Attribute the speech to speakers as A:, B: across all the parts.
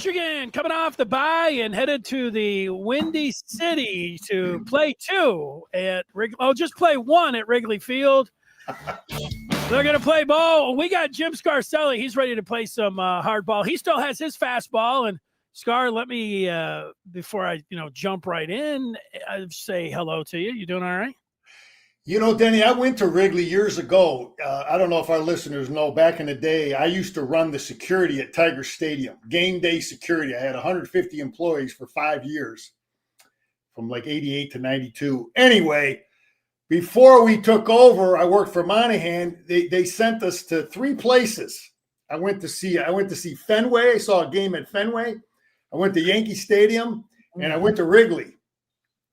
A: Michigan coming off the bye and headed to the Windy City to play two at just play one at Wrigley Field. They're going to play ball. We got Jim Scarcelli. He's ready to play some hard ball. He still has his fastball. And Scar, let me, before I jump right in, I'd say hello to you. You doing all right?
B: Denny, I went to Wrigley years ago. I don't know if our listeners know, back in the day, I used to run the security at Tiger Stadium, game day security. I had 150 employees for 5 years, from like 88 to 92. Anyway, before we took over, I worked for Monahan. They sent us to 3 places. I went to see Fenway. I saw a game at Fenway. I went to Yankee Stadium, and I went to Wrigley.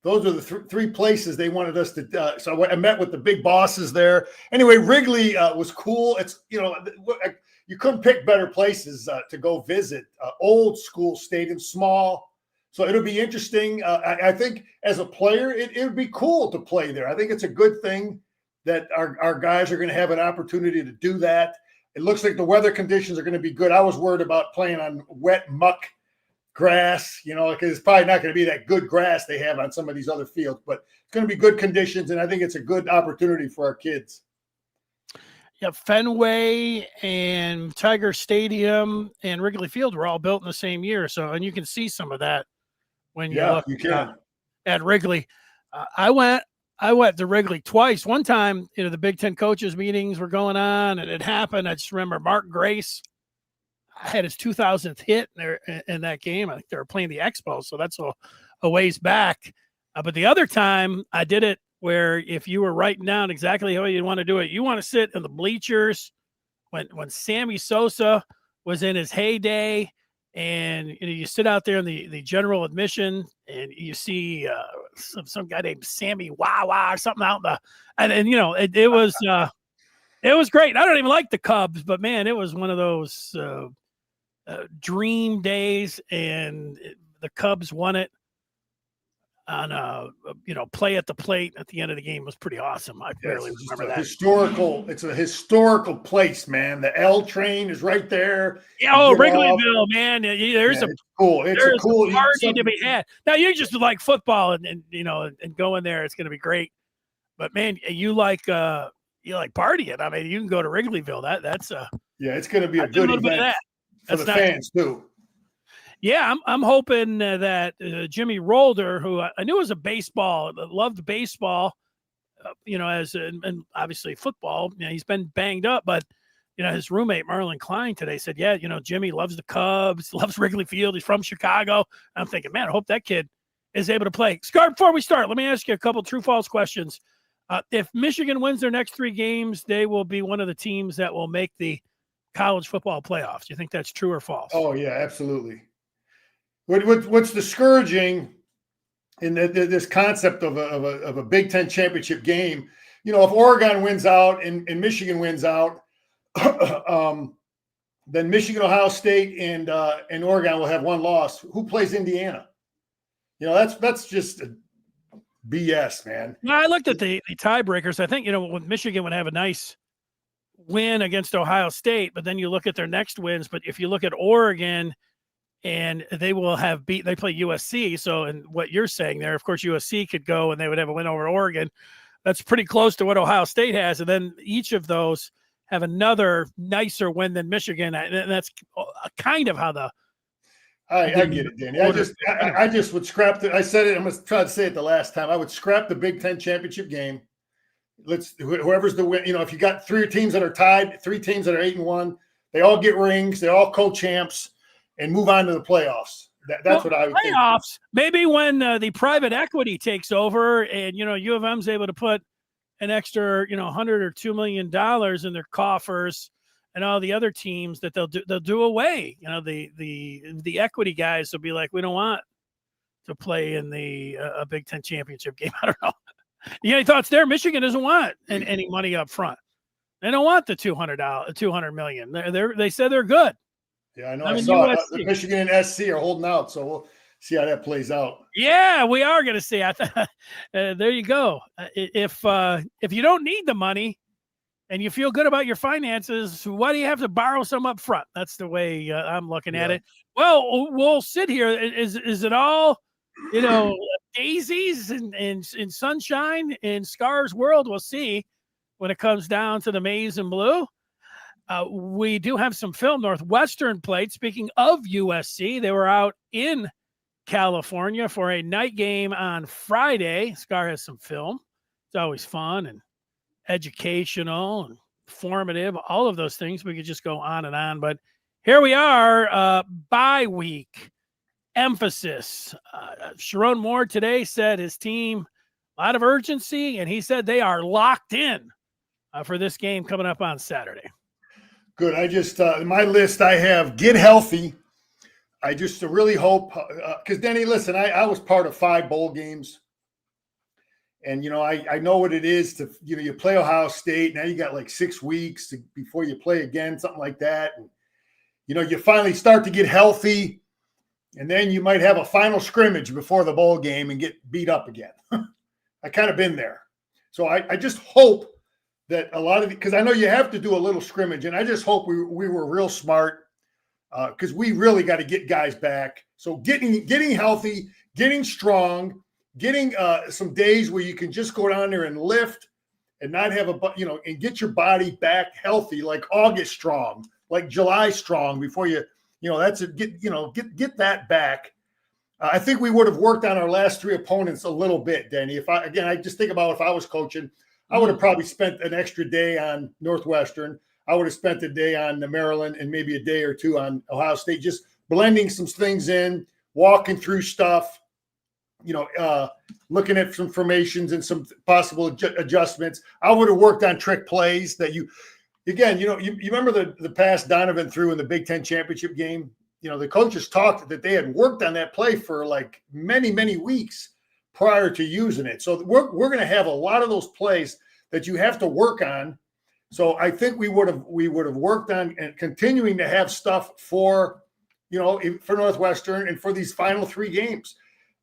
B: Those are the 3 places they wanted us to. So I met with the big bosses there. Anyway, Wrigley was cool. It's you couldn't pick better places to go visit. Old school stadium, small. So it'll be interesting. I think as a player, it would be cool to play there. I think it's a good thing that our guys are going to have an opportunity to do that. It looks like the weather conditions are going to be good. I was worried about playing on wet muck grass, because it's probably not going to be that good grass they have on some of these other fields, but it's going to be good conditions, and I think it's a good opportunity for our kids.
A: Yeah, Fenway and Tiger Stadium and Wrigley Field were all built in the same year, and you can see some of that when you look at Wrigley. I went to Wrigley twice. One time, the Big Ten coaches meetings were going on, and it happened. I just remember Mark Grace had his 2000th hit in that game. I think they were playing the Expos, so that's a ways back. But the other time I did it where if you were writing down exactly how you want to do it, you want to sit in the bleachers when Sammy Sosa was in his heyday, and you sit out there in the general admission and you see some guy named Sammy Wawa or something out it was great. I don't even like the Cubs, but man, it was one of those dream days, and the Cubs won it on play at the plate at the end of the game. Was pretty awesome. I barely remember that.
B: It's a historical place, man. The L train is right there.
A: Yeah, Wrigleyville, man. There's a cool party to be had. Now you just like football and go in there. It's going to be great. But man, you like partying. I mean, you can go to Wrigleyville. That's
B: it's going to be a good event. For the fans too.
A: Yeah, I'm hoping that Jimmy Rolder, who I knew was loved baseball, and obviously football. He's been banged up, but his roommate Marlon Klein today said, yeah, Jimmy loves the Cubs, loves Wrigley Field. He's from Chicago. I'm thinking, man, I hope that kid is able to play. Scar, before we start, let me ask you a couple true-false questions. If Michigan wins their next 3 games, they will be one of the teams that will make the college football playoffs. Do you think that's true or false?
B: Oh yeah, absolutely. What's discouraging in this concept of a Big Ten championship game? If Oregon wins out and Michigan wins out, then Michigan, Ohio State, and Oregon will have 1 loss. Who plays Indiana? That's just BS, man.
A: Well, I looked at the tiebreakers. I think with Michigan would have a nice win against Ohio State, but then you look at their next wins. But if you look at Oregon, and they will have they play USC. So, and what you're saying there, of course, USC could go and they would have a win over Oregon. That's pretty close to what Ohio State has. And then each of those have another nicer win than Michigan. And that's kind of how
B: I get it, Danny. I just would scrap I said it. I'm going to try to say it the last time. I would scrap the Big Ten championship game. Whoever's the win, if you got 3 teams that are tied, 3 teams that are 8-1, they all get rings, they all co-champs, and move on to the playoffs. That's what I would think.
A: Playoffs, maybe when the private equity takes over and, U of M's able to put an extra, $100 or $2 million in their coffers, and all the other teams that they'll do away. The equity guys will be like, we don't want to play in a Big Ten championship game. I don't know. You got any thoughts there? Michigan doesn't want any money up front. They don't want the $200 million. They said they're good.
B: Yeah, I know. I saw Michigan and SC are holding out, so we'll see how that plays out.
A: Yeah, we are going to see. There you go. If you don't need the money and you feel good about your finances, why do you have to borrow some up front? That's the way I'm looking at it. Well, we'll sit here. Is it all, daisies and sunshine in Scar's world? We'll see when it comes down to the maize and blue. We do have some film. Northwestern played. Speaking of USC, they were out in California for a night game on Friday. Scar has some film. It's always fun and educational and formative, all of those things. We could just go on and on, but here we are, bye week emphasis. Sharon Moore today said his team, a lot of urgency, and he said they are locked in for this game coming up on Saturday.
B: Good. I just, in my list, I have get healthy. I just really hope, because Denny, listen, I was part of 5 bowl games. And, I know what it is to, you play Ohio State. Now you got like 6 weeks before you play again, something like that. And, you finally start to get healthy. And then you might have a final scrimmage before the bowl game and get beat up again. I kind of been there. So I just hope that a lot of because I know you have to do a little scrimmage. And I just hope we were real smart because we really got to get guys back. So getting healthy, getting strong, getting some days where you can just go down there and lift and not have and get your body back healthy, like August strong, like July strong before you, that's get that back. I think we would have worked on our last 3 opponents a little bit, Denny. I just think about if I was coaching, I would have probably spent an extra day on Northwestern. I would have spent a day on Maryland and maybe a day or 2 on Ohio State, just blending some things in, walking through stuff. Looking at some formations and some possible adjustments. I would have worked on trick plays that you remember the pass Donovan threw in the Big Ten championship game. The coaches talked that they had worked on that play for like many, many weeks prior to using it. So we're going to have a lot of those plays that you have to work on. So I think we would have worked on and continuing to have stuff for Northwestern and for these final 3 games.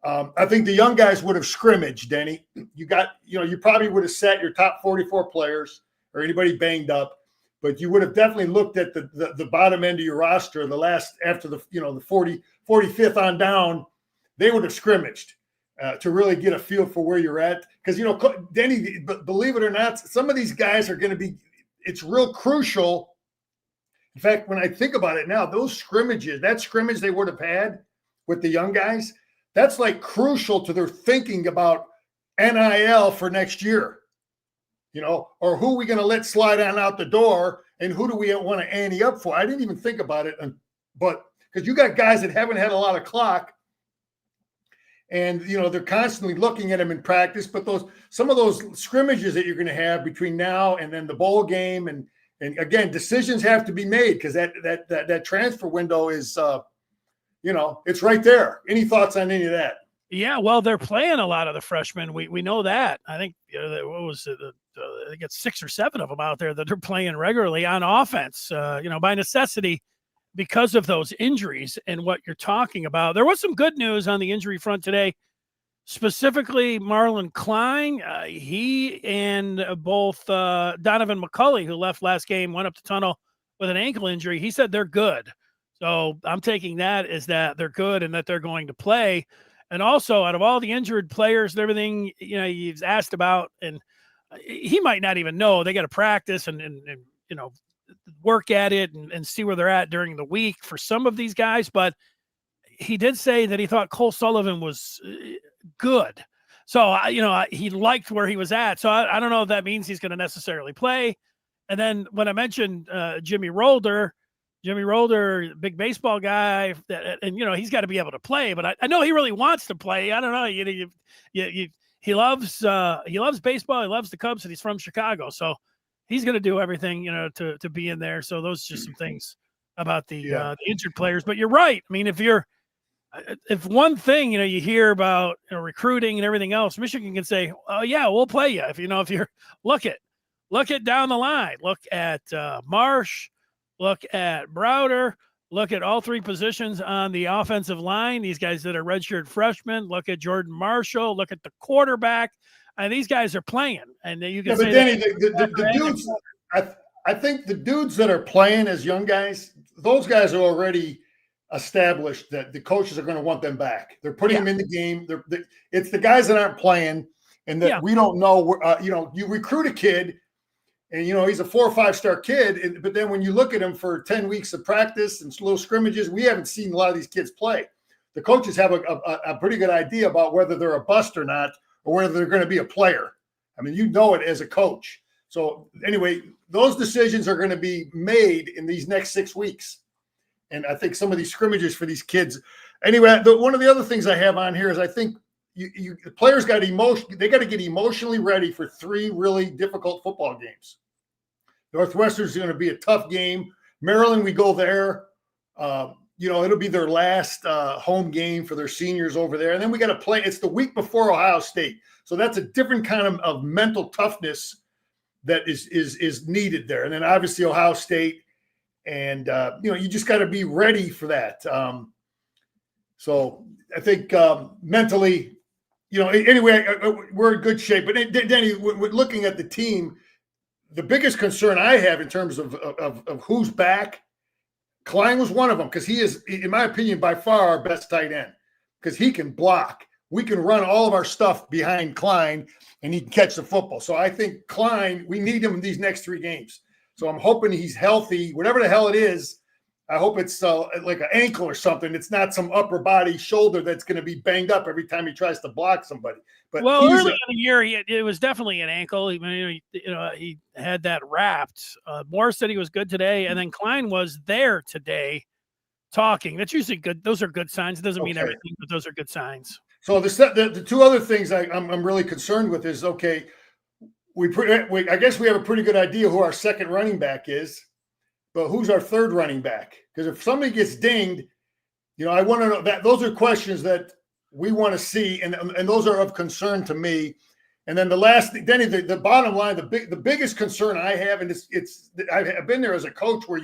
B: I think the young guys would have scrimmaged, Denny. You probably would have set your top 44 players or anybody banged up, but you would have definitely looked at the bottom end of your roster, the last after the 45th on down, they would have scrimmaged to really get a feel for where you're at. Because, Denny, believe it or not, some of these guys are going to be, it's real crucial. In fact, when I think about it now, those scrimmages, that scrimmage they would have had with the young guys, that's like crucial to their thinking about NIL for next year, or who are we going to let slide on out the door and who do we want to ante up for? I didn't even think about it, but because you got guys that haven't had a lot of clock and, they're constantly looking at them in practice, but some of those scrimmages that you're going to have between now and then the bowl game. And again, decisions have to be made because that transfer window is, it's right there. Any thoughts on any of that?
A: Yeah, well, they're playing a lot of the freshmen. We know that. I think what was it? I think it's 6 or 7 of them out there that they're playing regularly on offense. By necessity, because of those injuries and what you're talking about. There was some good news on the injury front today. Specifically, Marlon Klein. He and both Donovan McCulley, who left last game, went up the tunnel with an ankle injury. He said they're good. So I'm taking that as that they're good and that they're going to play. And also, out of all the injured players and everything, he's asked about, and he might not even know. They got to practice and work at it and see where they're at during the week for some of these guys. But he did say that he thought Cole Sullivan was good. So, he liked where he was at. So I don't know if that means he's going to necessarily play. And then when I mentioned Jimmy Rolder, big baseball guy, and he's got to be able to play. But I know he really wants to play. I don't know. He loves baseball. He loves the Cubs, and he's from Chicago, so he's going to do everything to be in there. So those are just some things about the injured players. But you're right. I mean, if one thing you hear about recruiting and everything else, Michigan can say, "Oh yeah, we'll play you." If you're look at down the line, look at Marsh. Look at Browder. Look at all 3 positions on the offensive line. These guys that are redshirt freshmen. Look at Jordan Marshall. Look at the quarterback. And these guys are playing. And you can say,
B: but Danny, the dudes, I think the dudes that are playing as young guys, those guys are already established that the coaches are going to want them back. They're putting them in the game. It's the guys that aren't playing and that we don't know. You recruit a kid and, he's a 4 or 5 star kid. But then when you look at him for 10 weeks of practice and little scrimmages, we haven't seen a lot of these kids play. The coaches have a pretty good idea about whether they're a bust or not, or whether they're going to be a player. I mean, you know it as a coach. So anyway, those decisions are going to be made in these next 6 weeks. And I think some of these scrimmages for these kids. Anyway, one of the other things I have on here is I think the players got they got to get emotionally ready for 3 really difficult football games. Northwestern's going to be a tough game. Maryland, we go there. It'll be their last home game for their seniors over there. And then we got to play. It's the week before Ohio State. So that's a different kind of mental toughness that is needed there. And then obviously Ohio State. And, you just got to be ready for that. So I think mentally, anyway, we're in good shape. But Denny, looking at the team, the biggest concern I have in terms of who's back, Klein was one of them because he is, in my opinion, by far our best tight end because he can block. We can run all of our stuff behind Klein and he can catch the football. So I think Klein, we need him in these next 3 games. So I'm hoping he's healthy, whatever the hell it is. I hope it's like an ankle or something. It's not some upper body shoulder that's going to be banged up every time he tries to block somebody. But
A: early in the year, it was definitely an ankle. He had that wrapped. Moore said he was good today, and then Klein was there today talking. That's usually good. Those are good signs. It doesn't mean everything, but those are good signs.
B: So the 2 other things I'm really concerned with is, okay, I guess we have a pretty good idea who our second running back is, but who's our third running back? Because if somebody gets dinged, I want to know that. Those are questions that we want to see, and those are of concern to me. And then the last, Denny, the bottom line, the biggest concern I have, and I've been there as a coach where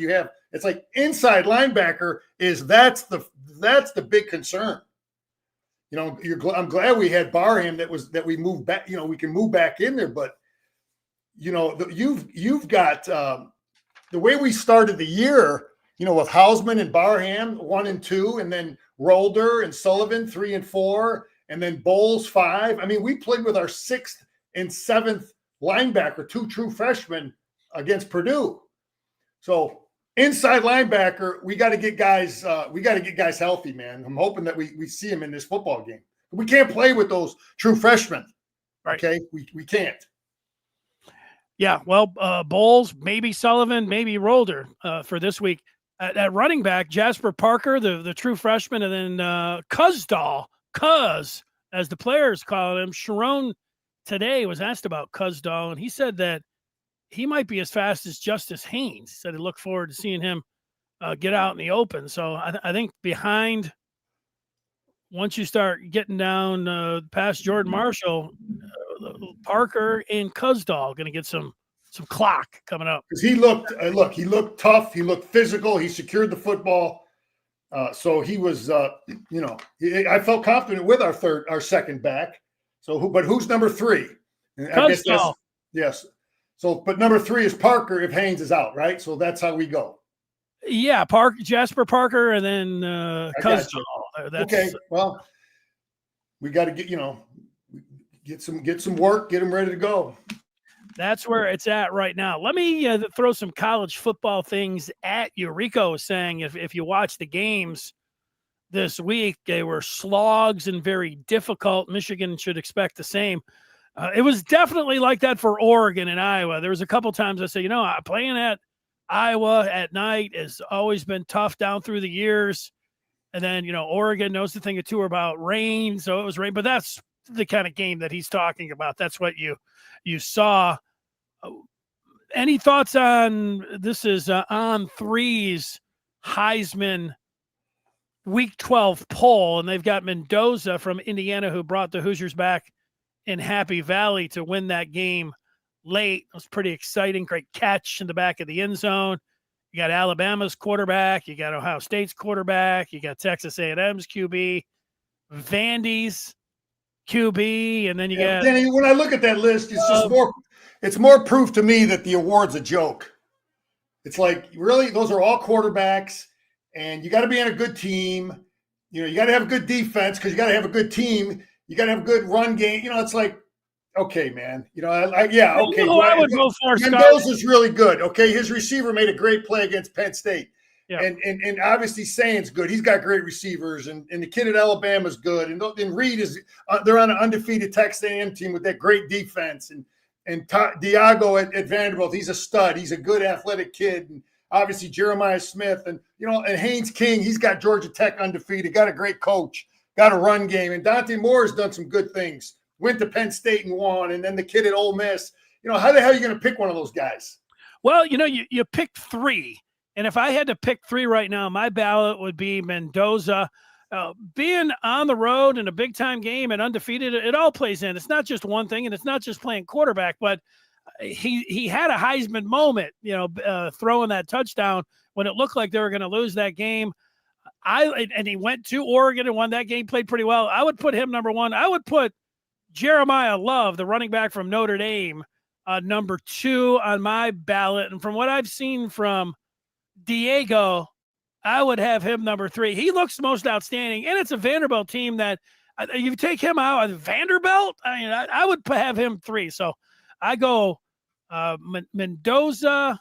B: it's like inside linebacker that's the big concern. I'm glad we had Barham that we moved back. We can move back in there, but. You've got the way we started the year, with Heisman and Barham 1 and 2, and then Rolder and Sullivan 3 and 4, and then Bowles 5. I mean, we played with our 6th and 7th linebacker, 2 true freshmen against Purdue. So inside linebacker, we got to get guys. Healthy, man. I'm hoping that we see them in this football game. We can't play with those true freshmen.
A: Right.
B: Okay, we can't.
A: Yeah, well, Bowles, maybe Sullivan, maybe Rolder for this week. At running back, Jasper Parker, the true freshman, and then Cuzdahl, as the players call him. Sharon today was asked about Cuzdahl, and he said that he might be as fast as Justice Haynes. He said he looked forward to seeing him get out in the open. So I think behind, once you start getting down past Jordan Marshall, Parker and Cuzdahl going to get some clock coming up.
B: Because he looked tough. He looked physical. He secured the football. So he was, I felt confident with our second back. So who's number 3? I guess yes. So, but number 3 is Parker if Haynes is out, right? So that's how we go.
A: Yeah, Jasper Parker, and then Cuzdahl.
B: Okay, well, we got to get some work, get them ready to go.
A: That's where it's at right now. Let me throw some college football things at you. Rico was saying if you watch the games this week, they were slogs and very difficult. Michigan should expect the same. It was definitely like that for Oregon and Iowa. There was a couple times I said, playing at Iowa at night has always been tough down through the years. And then, Oregon knows the thing or two about rain. So it was rain, but that's the kind of game that he's talking about. That's what you saw. Any thoughts on this? Is on three's Heisman Week 12 poll, and they've got Mendoza from Indiana who brought the Hoosiers back in Happy Valley to win that game late. It was pretty exciting. Great catch in the back of the end zone. You got Alabama's quarterback. You got Ohio State's quarterback. You got Texas A&M's QB, Vandy's QB, and then you got.
B: Danny, when I look at that list, it's just more. it's more proof to me that the award's a joke. It's like, really, those are all quarterbacks, and you got to be on a good team. You got to have a good defense because you got to have a good team. You got to have a good run game. It's like, okay, man. Okay.
A: I would go for
B: Mendoza's really good. Okay, his receiver made a great play against Penn State. Yeah. And obviously Sain's good. He's got great receivers, and the kid at Alabama's good. And Reed is they're on an undefeated Texas A&M team with that great defense. And Diago at Vanderbilt, he's a stud. He's a good athletic kid. And obviously Jeremiah Smith and Haynes King, he's got Georgia Tech undefeated, got a great coach, got a run game. And Dante Moore has done some good things. Went to Penn State and won. And then the kid at Ole Miss. How the hell are you going to pick one of those guys?
A: Well, you picked three. And if I had to pick three right now, my ballot would be Mendoza. Being on the road in a big-time game and undefeated, it all plays in. It's not just one thing, and it's not just playing quarterback, but he had a Heisman moment, throwing that touchdown when it looked like they were going to lose that game. And he went to Oregon and won that game, played pretty well. I would put him number one. I would put Jeremiah Love, the running back from Notre Dame, number two on my ballot. And from what I've seen from Diego, I would have him number three. He looks most outstanding, and it's a Vanderbilt team that you take him out. Vanderbilt, I would have him three. So I go Mendoza,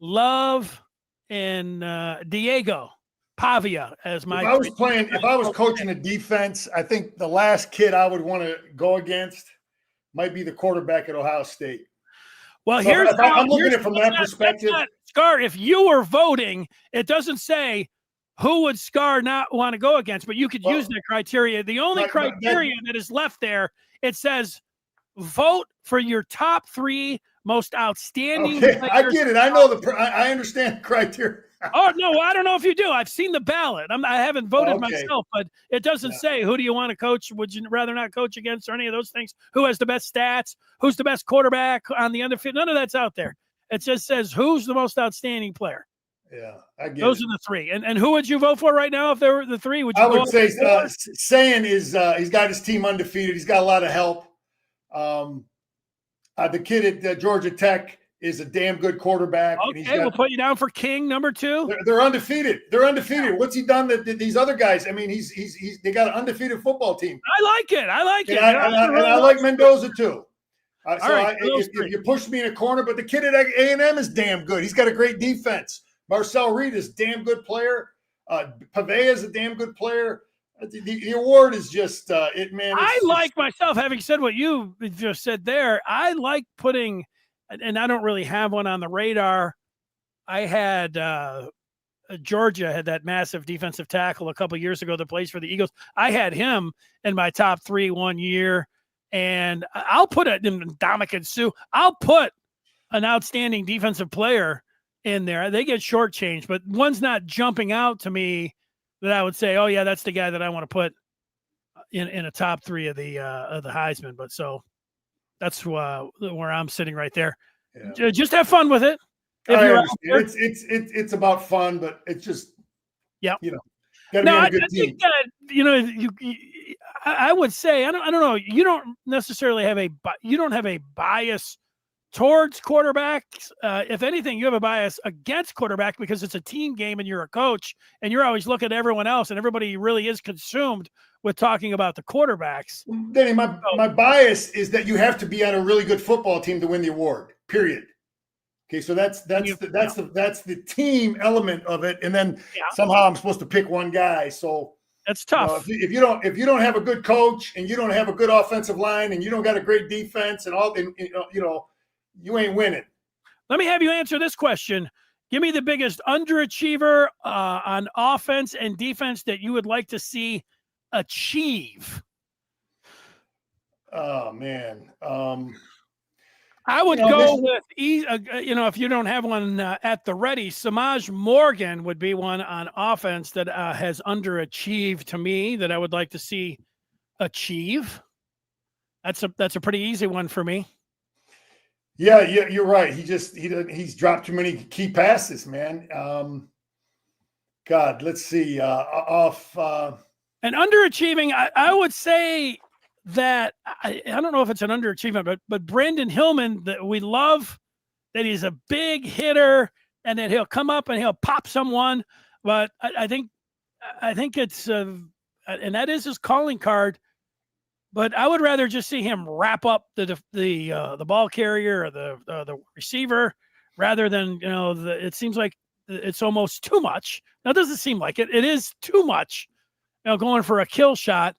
A: Love, and Diego Pavia as my.
B: If I was coaching a defense, I think the last kid I would want to go against might be the quarterback at Ohio State.
A: Well,
B: I'm looking at it from that perspective.
A: Scar, if you were voting, it doesn't say who would Scar not want to go against, but you could use that criteria. The only criteria that is left there, it says vote for your top three most outstanding.
B: Okay, I get it. I know I understand the criteria.
A: Oh, no, I don't know if you do. I've seen the ballot. I haven't voted myself, but it doesn't say who do you want to coach. Would you rather not coach against or any of those things? Who has the best stats? Who's the best quarterback on the undefeated? None of that's out there. It just says who's the most outstanding player.
B: Yeah, I get
A: those
B: it.
A: are the three. And who would you vote for right now if there were the three?
B: I would say Sayin is he's got his team undefeated. He's got a lot of help. The kid at Georgia Tech is a damn good quarterback.
A: Okay, we'll put you down for King, number two.
B: They're undefeated. They're undefeated. Yeah. What's he done to these other guys? I mean, they got an undefeated football team.
A: I like it.
B: I like Mendoza too.
A: Right,
B: if you push me in a corner, but the kid at A&M is damn good. He's got a great defense. Marcel Reed is a damn good player. Pavea is a damn good player. The award is just it, man.
A: I like myself, having said what you just said there, I like putting, and I don't really have one on the radar. I had Georgia had that massive defensive tackle a couple years ago that plays for the Eagles. I had him in my top three 1 year, and I'll put it in Ndamukong Suh. I'll put an outstanding defensive player in there. They get shortchanged, but one's not jumping out to me that I would say, oh yeah, that's the guy that I want to put in a top three of the Heisman. But so that's where I'm sitting right there. Yeah. Just have fun with it.
B: It's about fun, but it's just gotta be on a good team.
A: I would say I don't know. You don't necessarily have a bias towards quarterbacks. If anything, you have a bias against quarterback because it's a team game and you're a coach and you're always looking at everyone else, and everybody really is consumed with talking about the quarterbacks.
B: Danny, my bias is that you have to be on a really good football team to win the award. Period. Okay, so that's the team element of it, and then somehow I'm supposed to pick one guy. So
A: that's tough.
B: If you don't have a good coach and you don't have a good offensive line and you don't got a great defense and all, you ain't winning.
A: Let me have you answer this question. Give me the biggest underachiever on offense and defense that you would like to see achieve.
B: Oh man.
A: I would go with, if you don't have one at the ready, Samaj Morgan would be one on offense that has underachieved to me that I would like to see achieve. That's a pretty easy one for me.
B: Yeah, you're right. He's dropped too many key passes, man. God, let's see. And
A: underachieving, I would say that I don't know if it's an underachievement, but Brendan Hillman, that we love, that he's a big hitter and that he'll come up and he'll pop someone. But I think it's and that is his calling card. But I would rather just see him wrap up the ball carrier or the receiver rather than, it seems like it's almost too much. Now, it doesn't seem like it. It is too much, going for a kill shot.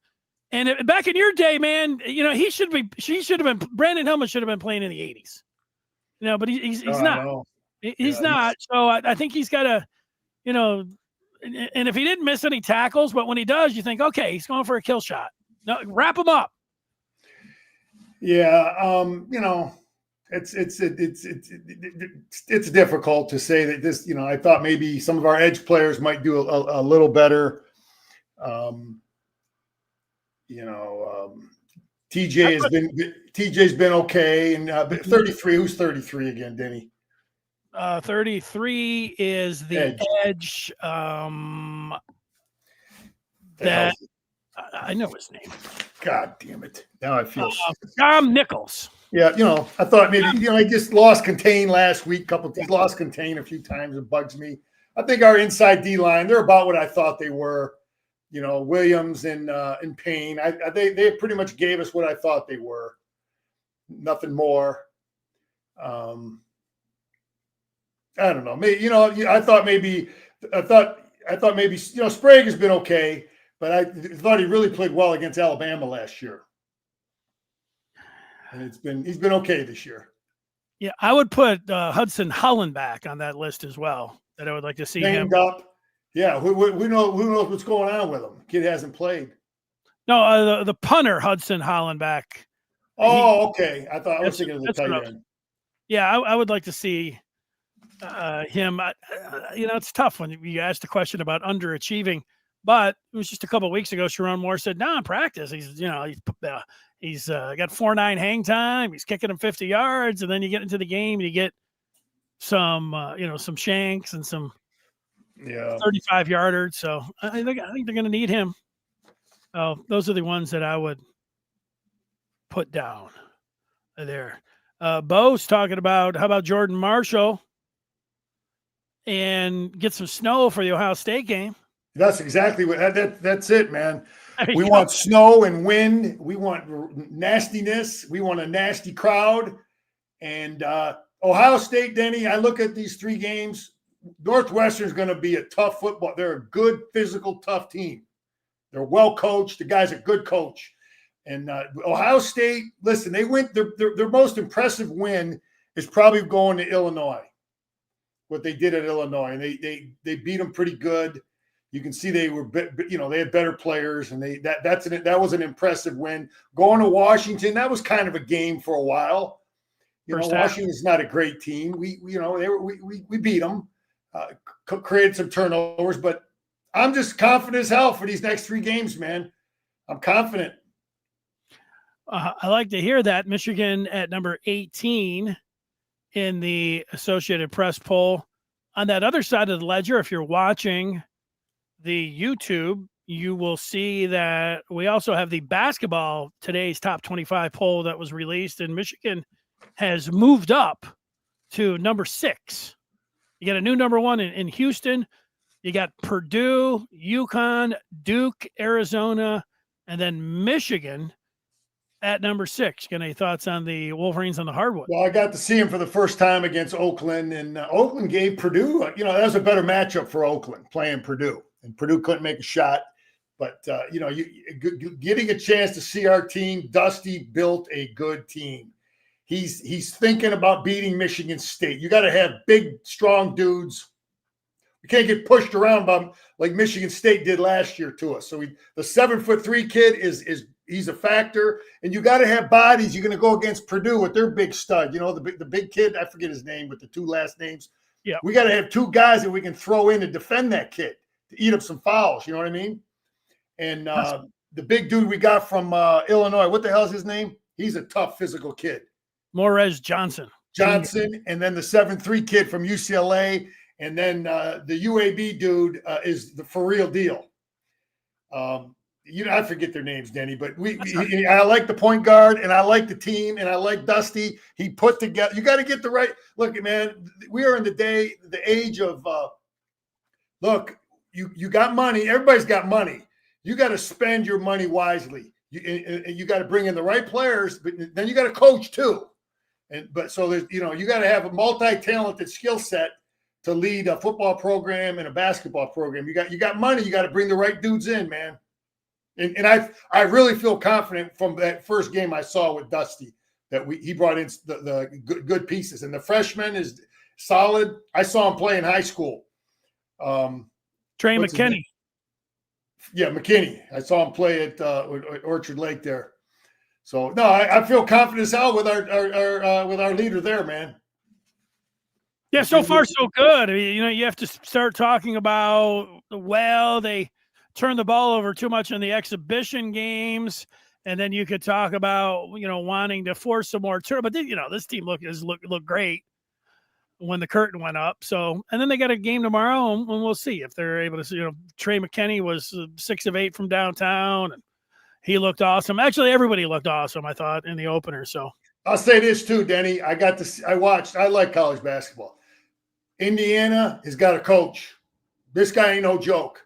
A: And back in your day, man, Brandon Hillman should have been playing in the 80s, but he's not. He's not. So I think he's got to, and if he didn't miss any tackles, but when he does, you think, okay, he's going for a kill shot. No, wrap him up.
B: Yeah, it's difficult to say that this. I thought maybe some of our edge players might do a little better. TJ's been okay, and 33. Who's 33 again, Denny?
A: 33 is the edge. That I know his name.
B: God damn it! Now I feel
A: Tom Nichols.
B: Yeah, I thought maybe I just lost contain last week. He's lost contain a few times. It bugs me. I think our inside D line, they're about what I thought they were. Williams and Payne. They pretty much gave us what I thought they were. Nothing more. I don't know. Maybe I thought maybe Sprague has been okay, but I thought he really played well against Alabama last year. And he's been okay this year.
A: Yeah, I would put Hudson Hollenbach on that list as well. That I would like to see
B: named
A: him
B: up. Yeah, we know who knows what's going on with him. Kid hasn't played.
A: No, the punter Hudson Hollenbach.
B: Oh, okay. I was thinking of the tight end.
A: Yeah, I would like to see him. It's tough when you ask the question about underachieving, but it was just a couple of weeks ago. Sharon Moore said, "No, in practice, he's got 4.9 hang time. He's kicking him 50 yards, and then you get into the game and you get some some shanks and some 35 yarders. So I think they're going to need him. Oh, those are the ones that I would put down there. Bo's talking about how about Jordan Marshall and get some snow for the Ohio State game.
B: That's exactly what that's it, man. We want snow and wind. We want nastiness. We want a nasty crowd. And Ohio State, Denny, I look at these 3 games. Northwestern's going to be a tough football. They're a good, physical, tough team. They're well coached. The guy's a good coach. And Ohio State, listen, they went. Their most impressive win is probably going to Illinois. What they did at Illinois, and they beat them pretty good. You can see they were, they had better players, and that was an impressive win. Going to Washington, that was kind of a game for a while. Washington's not a great team. We beat them. Created some turnovers, but I'm just confident as hell for these next 3 games, man. I'm confident.
A: I like to hear that. Michigan at number 18 in the Associated Press poll. On that other side of the ledger, if you're watching the YouTube, you will see that we also have the basketball today's top 25 poll that was released, and Michigan has moved up to number 6. You got a new number 1 in Houston. You got Purdue, UConn, Duke, Arizona, and then Michigan at number 6. Got any thoughts on the Wolverines on the hardwood?
B: Well, I got to see him for the first time against Oakland, and Oakland gave Purdue, that was a better matchup for Oakland playing Purdue, and Purdue couldn't make a shot. But, getting a chance to see our team, Dusty built a good team. He's thinking about beating Michigan State. You got to have big, strong dudes. You can't get pushed around by like Michigan State did last year to us. So the 7'3" kid he's a factor, and you got to have bodies. You're going to go against Purdue with their big stud. The big kid. I forget his name with the 2 last names.
A: Yeah,
B: we got to have 2 guys that we can throw in to defend that kid to eat up some fouls. You know what I mean? And the big dude we got from Illinois. What the hell's his name? He's a tough physical kid.
A: Morez Johnson,
B: and then the 7'3" kid from UCLA, and then the UAB dude is the for real deal. I forget their names, Denny, but I like the point guard, and I like the team, and I like Dusty. He put together. You got to get the right look, man. We are in the age of look. You got money. Everybody's got money. You got to spend your money wisely. You got to bring in the right players, but then you got to coach too. So there's you got to have a multi-talented skill set to lead a football program and a basketball program. You got money. You got to bring the right dudes in, man. And I really feel confident from that first game I saw with Dusty that he brought in the good pieces. And the freshman is solid. I saw him play in high school.
A: Trey McKinney.
B: Yeah, McKinney. I saw him play at Orchard Lake there. So no, I feel confident as hell with our leader there, man.
A: Yeah, so far so good. I mean, you have to start talking about they turn the ball over too much in the exhibition games, and then you could talk about wanting to force some more turn. But this team look great when the curtain went up. So, and then they got a game tomorrow, and we'll see if they're able to. Trey McKinney was 6 of 8 from downtown, and he looked awesome. Actually, everybody looked awesome, I thought, in the opener. So
B: I'll say this too, Denny. I like college basketball. Indiana has got a coach. This guy ain't no joke.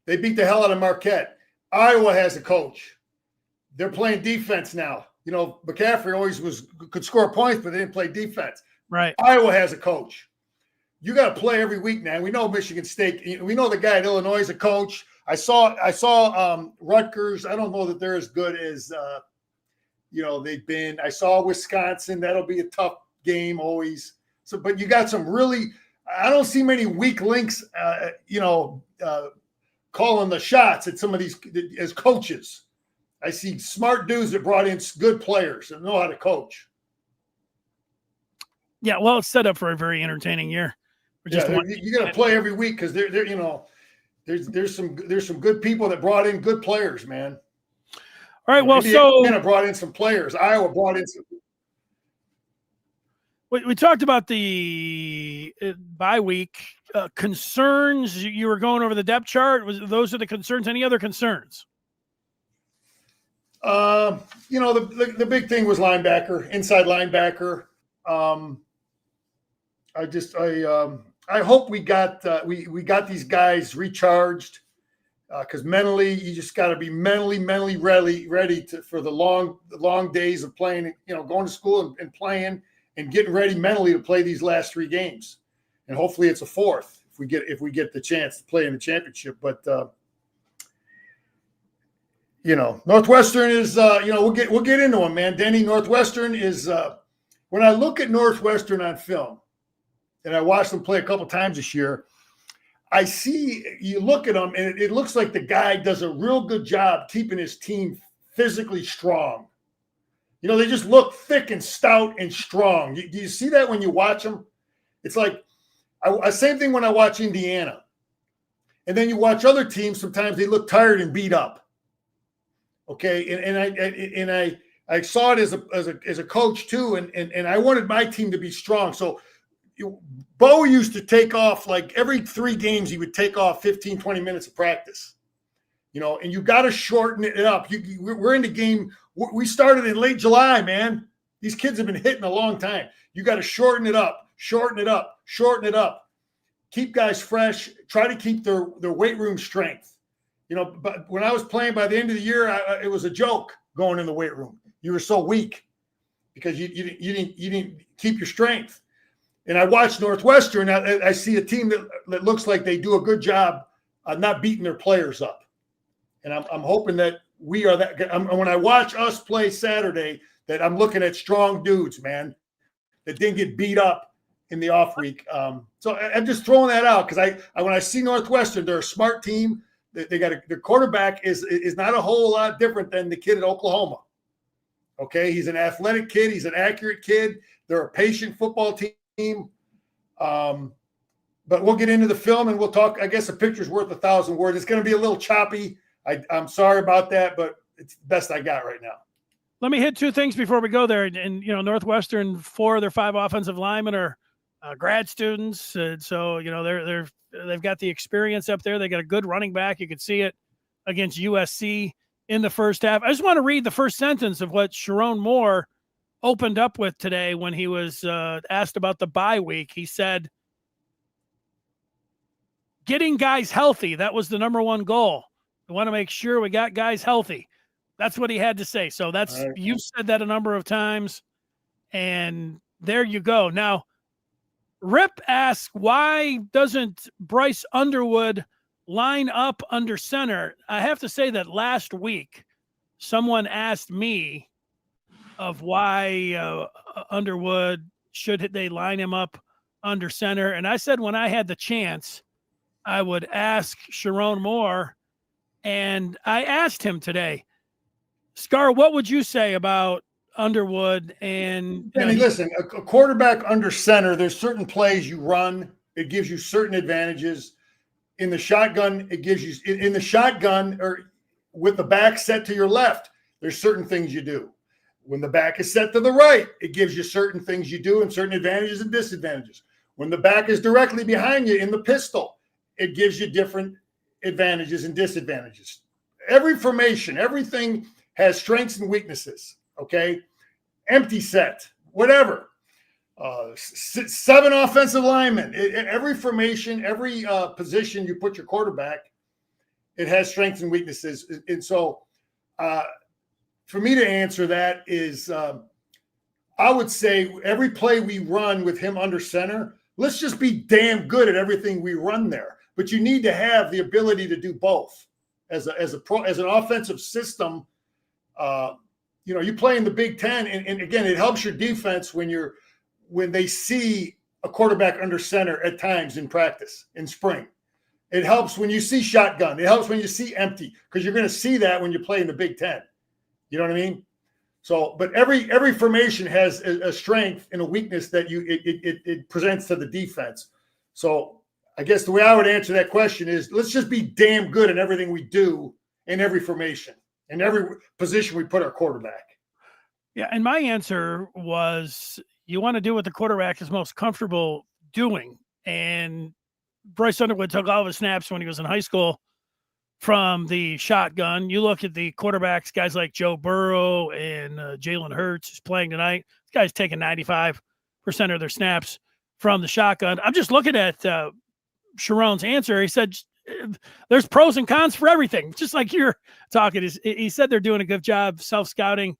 B: They beat the hell out of Marquette. Iowa has a coach. They're playing defense now. McCaffrey always could score points, but they didn't play defense.
A: Right.
B: Iowa has a coach. You got to play every week, man. We know Michigan State. We know the guy at Illinois is a coach. I saw Rutgers. I don't know that they're as good as they've been. I saw Wisconsin. That'll be a tough game always. So, but you got some really. I don't see many weak links. Calling the shots at some of these as coaches. I see smart dudes that brought in good players and know how to coach.
A: Yeah, well, it's set up for a very entertaining year.
B: You got to play every week because there's some good people that brought in good players, man.
A: All right, well,
B: Indiana brought in some players. Iowa brought in some.
A: We talked about the bye week concerns. You were going over the depth chart. Those are the concerns. Any other concerns?
B: The big thing was inside linebacker. I hope we got these guys recharged because mentally you just got to be mentally ready for the long days of playing. Going to school and playing. And getting ready mentally to play these last 3 games, and hopefully it's a 4th if we get the chance to play in the championship. But Northwestern is we'll get into them, man. Denny, Northwestern is when I look at Northwestern on film, and I watched them play a couple times this year. I see you look at them, and it looks like the guy does a real good job keeping his team physically strong. They just look thick and stout and strong. Do you see that when you watch them? It's like same thing when I watch Indiana. And then you watch other teams, sometimes they look tired and beat up. Okay, and I saw it as a coach too, and I wanted my team to be strong. So Bo used to take off like every 3 games, he would take off 15, 20 minutes of practice. And you got to shorten it up. We're in the game. We started in late July, man. These kids have been hitting a long time. You got to shorten it up. Keep guys fresh. Try to keep their weight room strength. But when I was playing by the end of the year, it was a joke going in the weight room. You were so weak because you didn't keep your strength. And I watched Northwestern. I see a team that looks like they do a good job not beating their players up. And I'm hoping that we are that. When I watch us play Saturday, that I'm looking at strong dudes, man, that didn't get beat up in the off week. So I'm just throwing that out because when I see Northwestern, they're a smart team. They got their quarterback is not a whole lot different than the kid at Oklahoma. Okay, he's an athletic kid. He's an accurate kid. They're a patient football team. But we'll get into the film and we'll talk. I guess a picture's worth 1,000 words. It's going to be a little choppy. I'm sorry about that, but it's the best I got right now.
A: Let me hit 2 things before we go there. And Northwestern, 4 of their 5 offensive linemen are grad students. So they've got the experience up there. They got a good running back. You can see it against USC in the first half. I just want to read the first sentence of what Sharon Moore opened up with today when he was asked about the bye week. He said, getting guys healthy, that was the number one goal. We want to make sure we got guys healthy. That's what he had to say. So that's right. You've said that a number of times, and there you go. Now, Rip asks, why doesn't Bryce Underwood line up under center? I have to say that last week, someone asked me of why Underwood, should they line him up under center? And I said when I had the chance, I would ask Sharon Moore, and I asked him today, Scar, what would you say about Underwood? And
B: listen, a quarterback under center, there's certain plays you run. It gives you certain advantages. In the shotgun, it gives you in the shotgun or with the back set to your left, there's certain things you do. When the back is set to the right, it gives you certain things you do and certain advantages and disadvantages. When the back is directly behind you in the pistol, it gives you different advantages and disadvantages. Every formation, everything has strengths and weaknesses, okay? Empty set, whatever. 7 offensive linemen. Every formation, every position you put your quarterback, it has strengths and weaknesses. And so for me to answer that is I would say every play we run with him under center, let's just be damn good at everything we run there. But you need to have the ability to do both. As an offensive system, you play in the Big Ten, and again, it helps your defense when they see a quarterback under center at times in practice in spring. It helps when you see shotgun. It helps when you see empty, because you're going to see that when you play in the Big Ten. You know what I mean? So, but every formation has a strength and a weakness that it presents to the defense. So, I guess the way I would answer that question is, let's just be damn good at everything we do in every formation, in every position we put our quarterback.
A: Yeah, and my answer was, you want to do what the quarterback is most comfortable doing. And Bryce Underwood took all of his snaps when he was in high school from the shotgun. You look at the quarterbacks, guys like Joe Burrow and Jalen Hurts is playing tonight. This guy's taking 95% of their snaps from the shotgun. I'm just looking at Sharon's answer. He said there's pros and cons for everything, just like you're talking. He said they're doing a good job self-scouting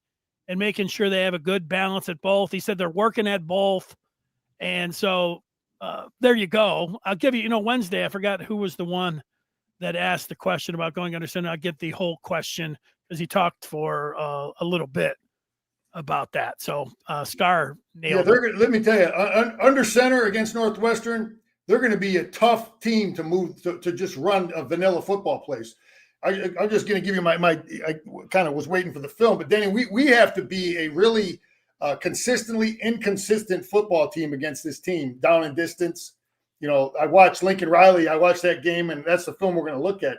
A: and making sure they have a good balance at both. He said they're working at both. And so there you go. I'll give you, Wednesday, I forgot who was the one that asked the question about going under center. I'll get the whole question because he talked for a little bit about that. So Scar nailed it.
B: Let me tell you, under center against Northwestern, they're going to be a tough team to move to just run a vanilla football place. I'm just going to give you I kind of was waiting for the film, but Danny, we have to be a really consistently inconsistent football team against this team down in distance. I watched Lincoln Riley. I watched that game, and that's the film we're going to look at.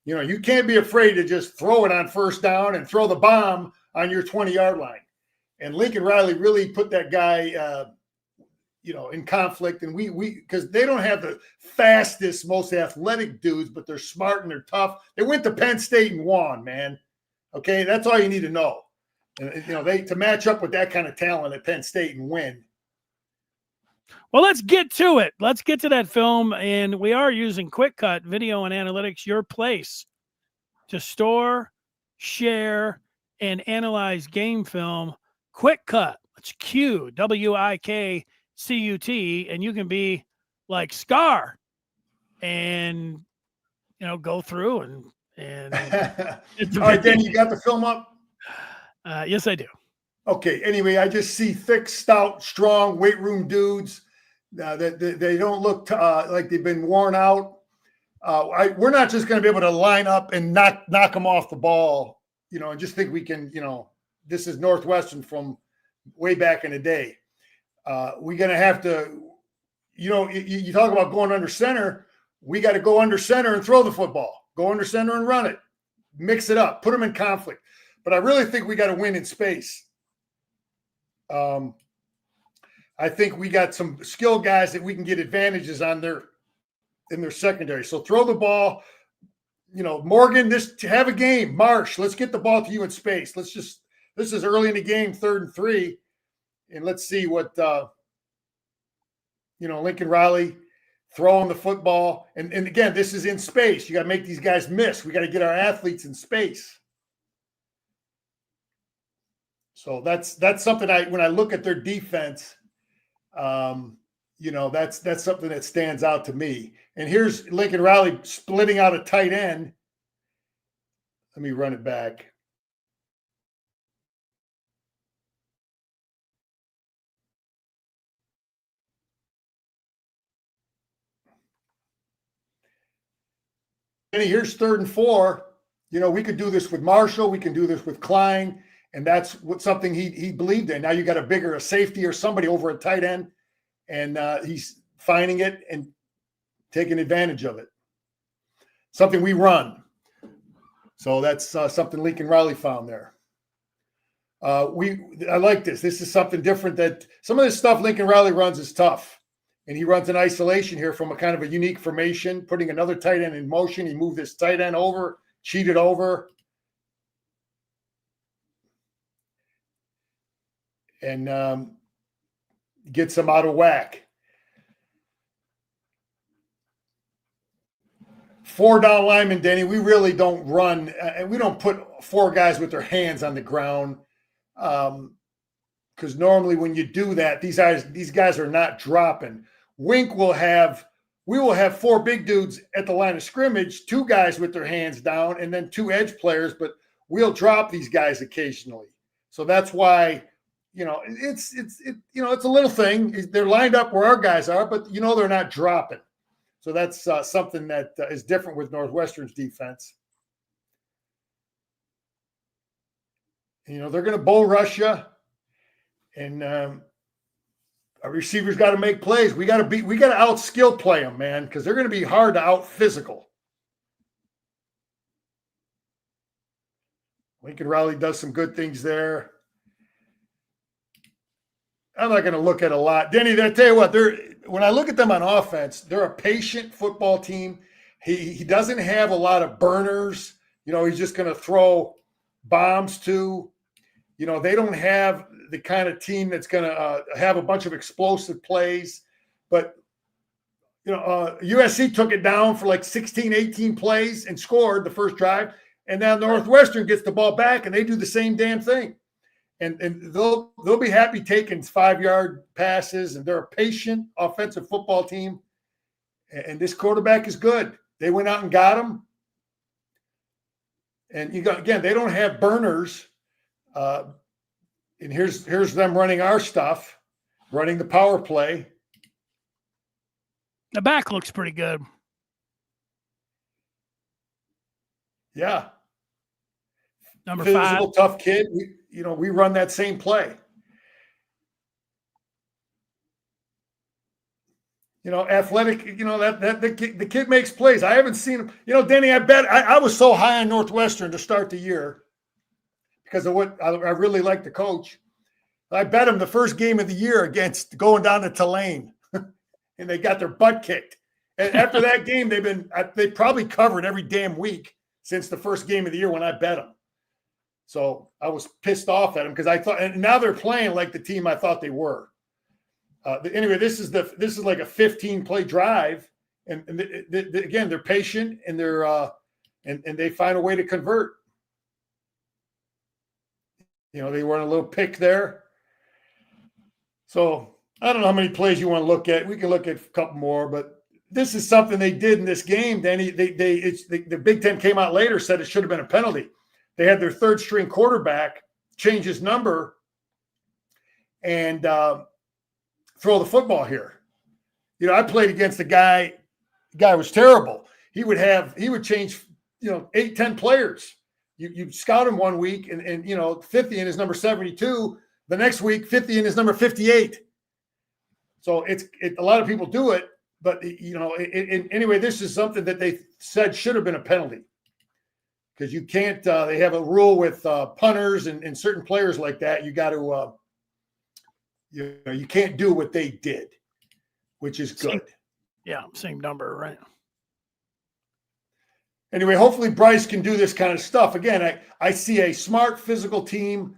B: You can't be afraid to just throw it on first down and throw the bomb on your 20-yard line. And Lincoln Riley really put that guy in conflict, and we because they don't have the fastest, most athletic dudes, but they're smart and they're tough. They went to Penn State and won, man. Okay, that's all you need to know. And they to match up with that kind of talent at Penn State and win.
A: Well, let's get to it. Let's get to that film, and we are using Quick Cut Video and Analytics, your place to store, share, and analyze game film. Quick Cut. It's QWIKCUT, and you can be like Scar and go through and
B: all right, Danny, you got the film up?
A: Yes, I do.
B: Okay. Anyway, I just see thick, stout, strong weight room dudes. They don't look like they've been worn out. We're not just going to be able to line up and knock them off the ball, and just think we can. This is Northwestern from way back in the day. We're going to have to, you talk about going under center. We got to go under center and throw the football. Go under center and run it. Mix it up. Put them in conflict. But I really think we got to win in space. I think we got some skill guys that we can get advantages on in their secondary. So throw the ball, Morgan, have a game. Marsh, let's get the ball to you in space. This is early in the game, 3rd and 3. And let's see what, Lincoln Riley throwing the football. And again, this is in space. You got to make these guys miss. We got to get our athletes in space. So that's something when I look at their defense, that's something that stands out to me. And here's Lincoln Riley splitting out a tight end. Let me run it back. And here's 3rd and 4. We could do this with Marshall. We can do this with Klein. And that's something he believed in. Now you got a safety or somebody over a tight end. And he's finding it and taking advantage of it. Something we run. So that's something Lincoln Riley found there. I like this. This is something different that some of this stuff Lincoln Riley runs is tough. And he runs an isolation here from a kind of a unique formation, putting another tight end in motion. He moved this tight end over, cheated over. And gets them out of whack. 4 down linemen, Denny. We really don't run, and we don't put 4 guys with their hands on the ground. Because normally when you do that, these guys are not dropping. We will have 4 big dudes at the line of scrimmage, 2 guys with their hands down, and then 2 edge players, but we'll drop these guys occasionally. So that's why, it's a little thing. They're lined up where our guys are, but they're not dropping. So that's something that is different with Northwestern's defense. They're going to bull rush you, and our receivers got to make plays. We got to out skill play them, man, because they're going to be hard to out physical. Lincoln Riley does some good things there. I'm not going to look at a lot. Denny, I tell you what, when I look at them on offense, they're a patient football team. He doesn't have a lot of burners. He's just going to throw bombs to. They don't have the kind of team that's going to have a bunch of explosive plays. But, USC took it down for like 16, 18 plays and scored the first drive. And now Northwestern gets the ball back, and they do the same damn thing. And they'll be happy taking 5-yard passes, and they're a patient offensive football team. And this quarterback is good. They went out and got him. And again, they don't have burners. And here's them running our stuff, running the power play.
A: The back looks pretty good.
B: Yeah.
A: Number
B: Physical,
A: 5.
B: tough kid. We run that same play. Athletic, the kid makes plays. I haven't seen him. Denny, I bet I was so high on Northwestern to start the year because of what I really like the coach. I bet him the first game of the year against going down to Tulane, and they got their butt kicked. And after that game, they probably covered every damn week since the first game of the year when I bet them. So I was pissed off at them because I thought, and now they're playing like the team I thought they were. Anyway, this is like a 15-play drive, and again, they're patient and they're and they find a way to convert. They were in a little pick there. So I don't know how many plays you want to look at. We can look at a couple more, but this is something they did in this game. Danny, the Big Ten came out later, said it should have been a penalty. They had their 3rd-string quarterback change his number and throw the football here. I played against a guy. The guy was terrible. He would change, 8, 10 players. You scout him one week, and Fithian is number 72. The next week, Fithian is number 58. So a lot of people do it, but anyway, this is something that they said should have been a penalty. Because you can't, they have a rule with punters and certain players like that. You got to, you can't do what they did, which is good.
A: Same number, right?
B: Anyway, hopefully Bryce can do this kind of stuff. Again, I see a smart physical team.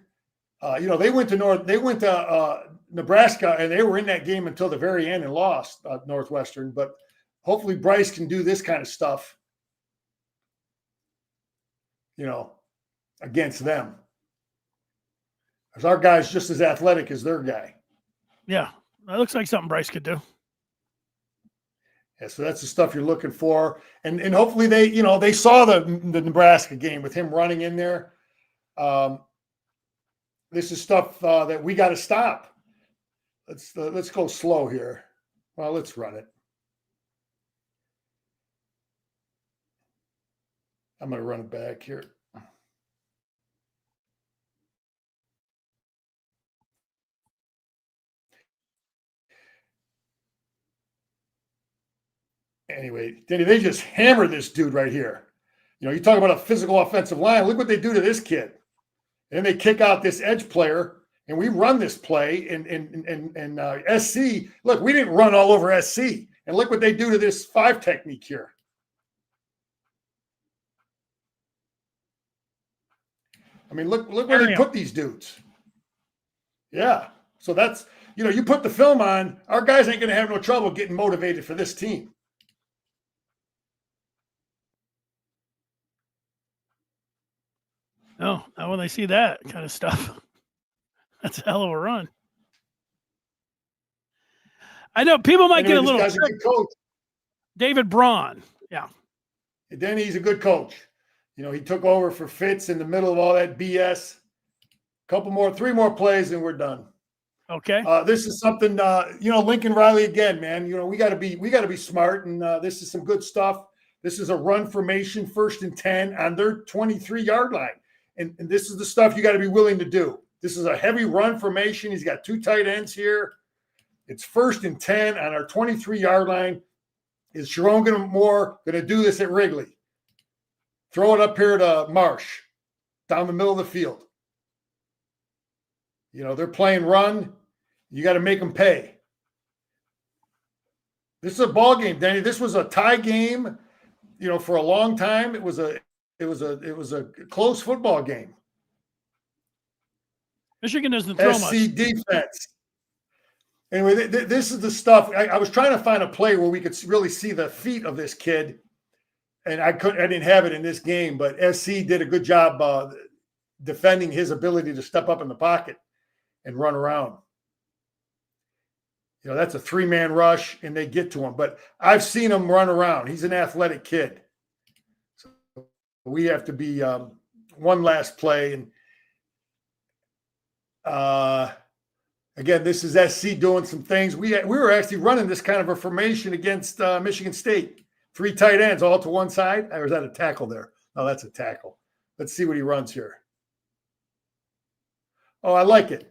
B: They went to Nebraska, and they were in that game until the very end and lost Northwestern. But hopefully Bryce can do this kind of stuff, against them. Because our guy's just as athletic as their guy.
A: Yeah, that looks like something Bryce could do.
B: Yeah, so that's the stuff you're looking for, and hopefully they saw the Nebraska game with him running in there. This is stuff that we got to stop. Let's go slow here. Well, let's run it. I'm going to run it back here. Anyway, Denny, they just hammer this dude right here. You talk about a physical offensive line. Look what they do to this kid. And they kick out this edge player, and we run this play. And SC, look, we didn't run all over SC. And look what they do to this 5 technique here. I mean, look where they put these dudes. Yeah. So that's, you put the film on, our guys ain't going to have no trouble getting motivated for this team.
A: No, not when they see that kind of stuff. That's a hell of a run. I know people might get a little
B: trick. A coach.
A: David Braun. Yeah.
B: And then he's a good coach. He took over for Fitz in the middle of all that BS. 3 more plays, and we're done.
A: Okay.
B: This is something, Lincoln Riley again, man. We got to be smart, and this is some good stuff. This is a run formation, 1st and 10 on their 23-yard line. And this is the stuff you got to be willing to do. This is a heavy run formation. He's got 2 tight ends here. It's 1st and 10 on our 23-yard line. Is Sharon Moore going to do this at Wrigley? Throw it up here to Marsh, down the middle of the field. They're playing run. You got to make them pay. This is a ball game, Danny. This was a tie game. For a long time, it was a close football game.
A: Michigan doesn't throw much.
B: SC defense. Anyway, this is the stuff. I was trying to find a play where we could really see the feet of this kid, and I didn't have it in this game. But SC did a good job defending his ability to step up in the pocket and run around. That's a 3-man rush, and they get to him. But I've seen him run around. He's an athletic kid. So we have to be one last play. And again, this is SC doing some things. We were actually running this kind of a formation against Michigan State. 3 tight ends all to one side. Or is that a tackle there? No, that's a tackle. Let's see what he runs here. Oh, I like it.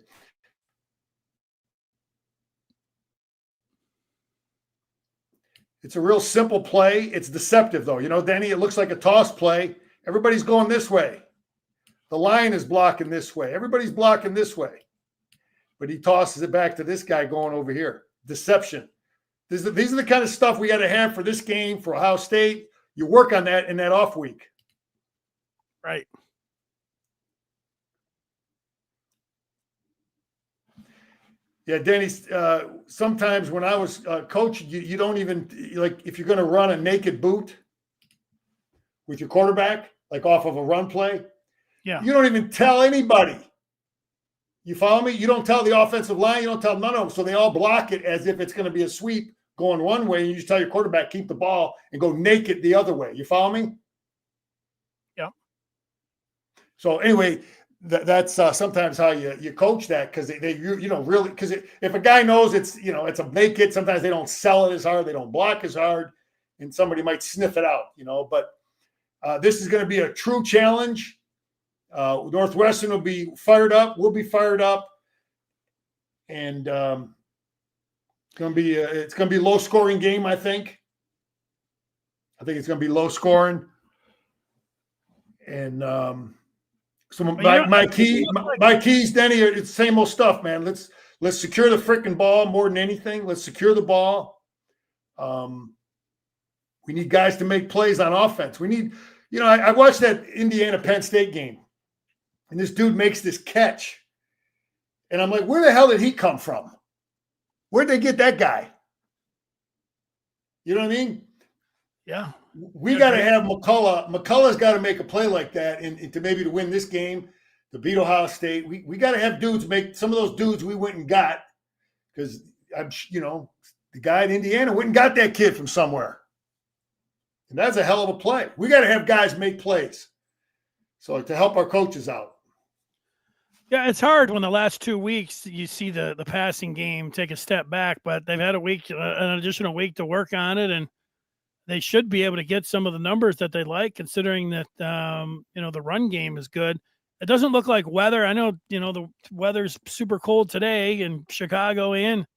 B: It's a real simple play. It's deceptive, though. Danny, it looks like a toss play. Everybody's going this way. The line is blocking this way. Everybody's blocking this way. But he tosses it back to this guy going over here. Deception. These are the kind of stuff we got to have for this game, for Ohio State. You work on that in that off week.
A: Right.
B: Yeah, Danny, sometimes when I was coaching, you don't even, if you're going to run a naked boot with your quarterback, like off of a run play, you don't even tell anybody. You follow me? You don't tell the offensive line. You don't tell none of them. So they all block it as if it's going to be a sweep going one way. And you just tell your quarterback, keep the ball and go naked the other way. You follow me?
A: Yeah.
B: So anyway, that's sometimes how you coach that, because they really, because if a guy knows it's a naked, sometimes they don't sell it as hard, they don't block as hard, and somebody might sniff it out, But this is going to be a true challenge. Northwestern will be fired up. We'll be fired up, and it's going to be a low scoring game. I think it's going to be low scoring, and so my keys, Denny, it's the same old stuff, man. Let's secure the freaking ball more than anything. Let's secure the ball. We need guys to make plays on offense. We need, I watched that Indiana Penn State game, and this dude makes this catch. And I'm like, where the hell did he come from? Where'd they get that guy? You know what I mean?
A: Yeah.
B: We got to have McCullough. McCullough's got to make a play like that and to win this game, to beat Ohio State. We got to have dudes make some of those dudes we went and got, because the guy in Indiana went and got that kid from somewhere. And that's a hell of a play. We got to have guys make plays. So to help our coaches out.
A: Yeah, it's hard when the last 2 weeks you see the passing game take a step back, but they've had an additional week to work on it, and they should be able to get some of the numbers that they like, considering that the run game is good. It doesn't look like weather. I know the weather's super cold today in Chicago and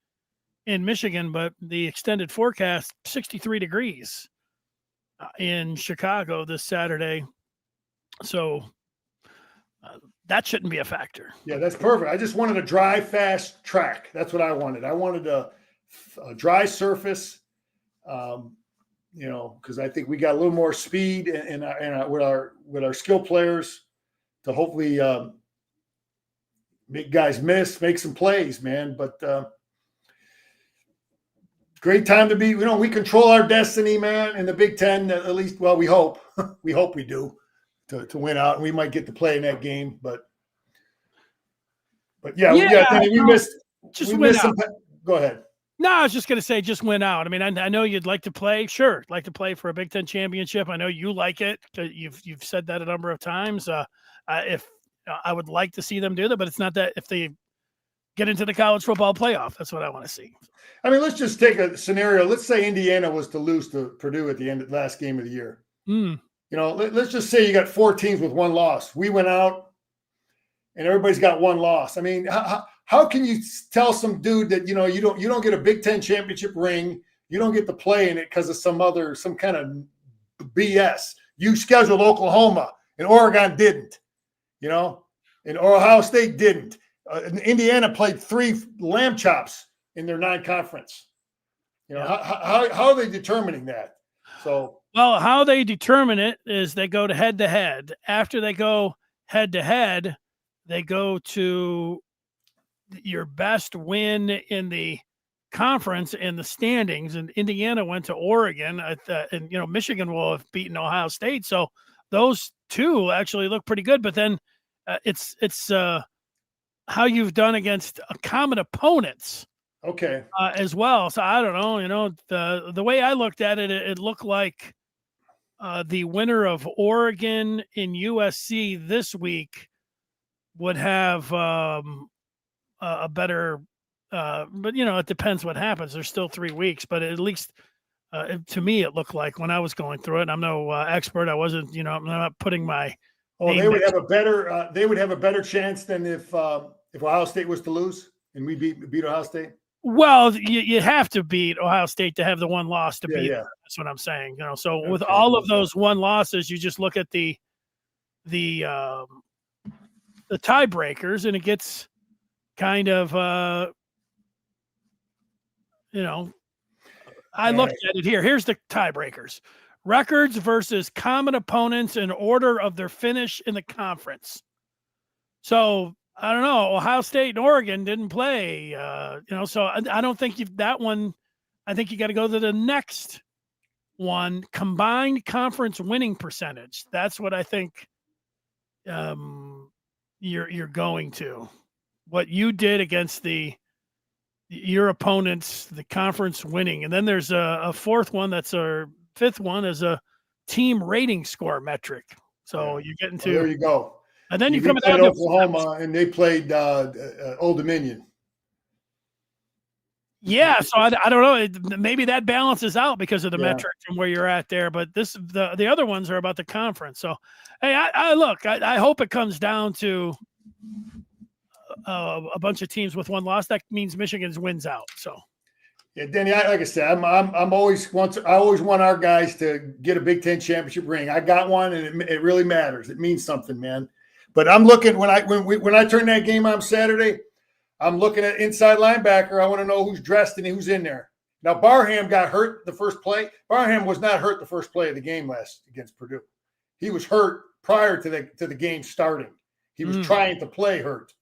A: in Michigan, but the extended forecast 63 degrees in Chicago this Saturday, so. That shouldn't be a factor.
B: Yeah, that's perfect. I just wanted a dry, fast track. That's what I wanted. I wanted a dry surface, because I think we got a little more speed and with our skill players to hopefully make guys miss, make some plays, man. But great time to be. We control our destiny, man. In the Big Ten, at least. Well, we hope. We hope we do. To win out, and we might get to play in that game, but we missed. Go ahead.
A: No, I was just going to say, just win out. I mean, I know you'd like to play. Sure, like to play for a Big Ten championship. I know you like it. You've said that a number of times. If I would like to see them do that, but it's not that. If they get into the college football playoff, that's what I want to see.
B: I mean, let's just take a scenario. Let's say Indiana was to lose to Purdue at the end of the last game of the year. Let's just say you got 4 teams with 1 loss. We went out, and everybody's got 1 loss. I mean, how can you tell some dude that you don't get a Big Ten championship ring, you don't get to play in it because of some kind of BS? You scheduled Oklahoma, and Oregon didn't, and Ohio State didn't. Indiana played 3 lamb chops in their non-conference. How are they determining that? So.
A: Well, how they determine it is they go to head-to-head. After they go head-to-head, they go to your best win in the conference in the standings. And Indiana went to Oregon, and Michigan will have beaten Ohio State. So those 2 actually look pretty good. But then it's how you've done against common opponents.
B: Okay.
A: As well. So I don't know. The way I looked at it, it looked like. The winner of Oregon and USC this week would have a better, but it depends what happens. There's still 3 weeks, but at least to me, it looked like when I was going through it. I'm no expert. I wasn't, I'm not putting my.
B: They would have a better. They would have a better chance than if Ohio State was to lose and we beat Ohio State.
A: Well, you have to beat Ohio State to have the 1 loss to beat. Them. That's what I'm saying. So with all of those 1 losses, you just look at the tiebreakers, and it gets kind of I looked at it here. Here's the tiebreakers: records versus common opponents in order of their finish in the conference. So. I don't know. Ohio State and Oregon didn't play, so I don't think that one. I think you got to go to the next one, combined conference winning percentage. That's what I think you're going to. What you did against your opponents, the conference winning. And then there's a 4th one, that's our 5th one, is a team rating score metric. So you're getting to.
B: There you go.
A: And then you come down
B: to Oklahoma, and they played Old Dominion.
A: Yeah, so I don't know. Maybe that balances out because of the metric from where you're at there. But the other ones are about the conference. So, hey, I hope it comes down to a bunch of teams with 1 loss. That means Michigan's wins out. So.
B: Yeah, Denny. Like I said, I always want our guys to get a Big Ten championship ring. I got one, and it really matters. It means something, man. But I'm looking when I turn that game on Saturday, I'm looking at inside linebacker. I want to know who's dressed and who's in there. Now Barham got hurt the first play. Barham was not hurt the first play of the game against Purdue. He was hurt prior to the game starting. He was trying to play hurt.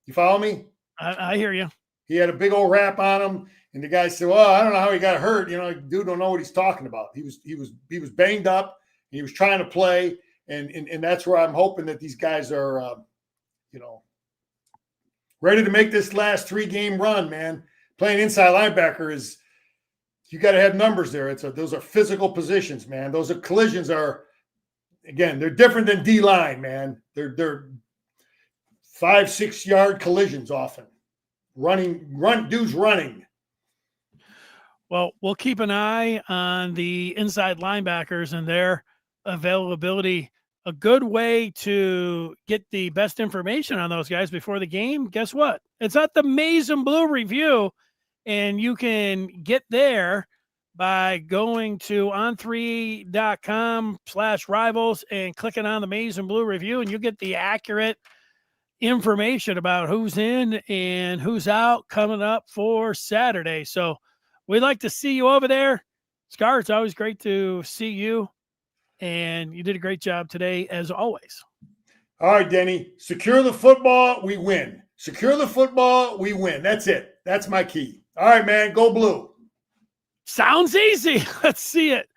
B: You follow me?
A: I hear you.
B: He had a big old rap on him, and the guy said, "Well, I don't know how he got hurt. You know, dude don't know what he's talking about. He was banged up. And he was trying to play, and that's where I'm hoping that these guys are, ready to make this last 3-game run. Man, playing inside linebacker is you got to have numbers there. Those are physical positions, man. Those are collisions are, again, they're different than D line, man. They're 5-6 yard collisions often. Dudes running.
A: Well, we'll keep an eye on the inside linebackers and their availability. A good way to get the best information on those guys before the game. Guess what? It's at the Maize and Blue Review, and you can get there by going to on3.com/rivals and clicking on the Maize and Blue Review, and you get the accurate information about who's in and who's out coming up for Saturday. So we'd like to see you over there. Scar, it's always great to see you, and you did a great job today as always.
B: All right, Denny, secure the football, we win. Secure the football, we win. That's it. That's my key. All right, man, go blue.
A: Sounds easy. Let's see it.